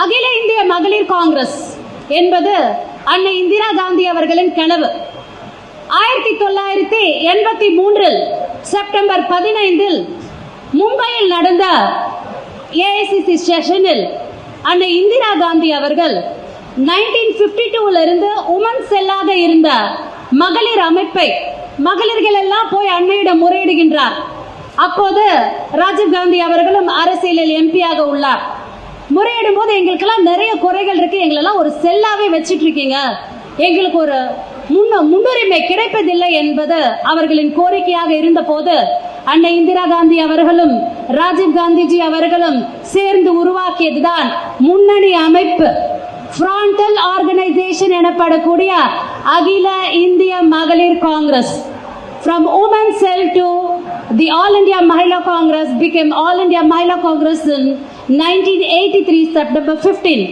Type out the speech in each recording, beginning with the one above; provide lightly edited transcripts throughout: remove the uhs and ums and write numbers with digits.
அகில இந்திய மகளிர் காங்கிரஸ் என்பது அன்னை இந்திரா காந்தி அவர்களின் கனவு. 1983 செப்டம்பர் 15 மும்பையில் நடந்த ஏஐசிசி செஷனில் அன்னை இந்திரா காந்தி அவர்கள் 1952 இருந்து உமன் செல்லாக இருந்த மகளிர் அமைப்பை மகளிர்கள் எல்லாம் போய் அன்னையிடம் முறையிடுகின்றார். அப்போது ராஜீவ் காந்தி அவர்களும் அரசியலில் எம்பியாக உள்ளார். முறையிடும் போது எங்களுக்கெல்லாம் நிறைய குறைகள் இருக்கு, எங்களெல்லாம் ஒரு செல்லாவே வச்சிட்டு இருக்கீங்க, எங்களுக்கு ஒரு முன்னுரிமை கிடைப்பதில்லை என்பது அவர்களின் கோரிக்கையாக இருந்த போது அன்னை இந்திரா காந்தி அவர்களும் ராஜீவ் காந்திஜி அவர்களும் சேர்ந்து உருவாக்கியதுதான் முன்னணி அமைப்பு, ஃப்ராண்டல் ஆர்கனைசேஷன் எனப்படக்கூடிய அகில இந்திய மகளிர் Congress. From Women's Cell to the All India Mahila Congress became All India Mahila Congress in 1983 September 15.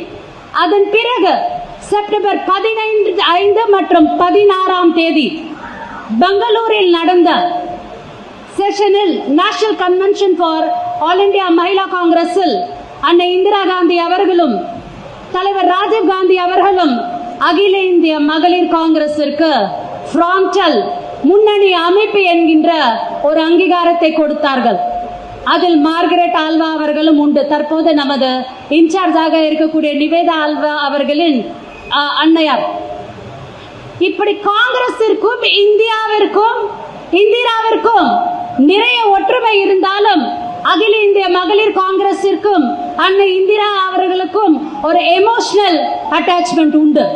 அதன் பிறகு செப்டம்பர் 15 மற்றும் 16 தேதி பெங்களூரில் நடந்த செஷனில் national convention for all India Mahila காங்கிரஸில் அன்னை இந்திரா காந்தி அவர்களும் தலைவர் ராஜீவ் காந்தி அவர்களும் அகில இந்திய மகளிர் காங்கிரசிற்கு ஃப்ராண்டல் முன்னணி அமைப்பு என்கின்ற ஒரு அங்கீகாரத்தை கொடுத்தார்கள். அதில் மார்கரெட் ஆல்வா அவர்களும் உண்டு. தற்போது நமது இன்சார்ஜாக இருக்கக்கூடிய நிவேதா ஆல்வா அவர்களின் அன்னையார். இப்படி காங்கிரசிற்கும் இந்திராவிற்கும் நிறைய ஒற்றுமை இருந்தாலும் அகில இந்திய மகளிர் காங்கிரசிற்கும் அன்னை இந்திரா அவர்களுக்கும் ஒரு எமோஷனல் அட்டாச்மெண்ட் உண்டு.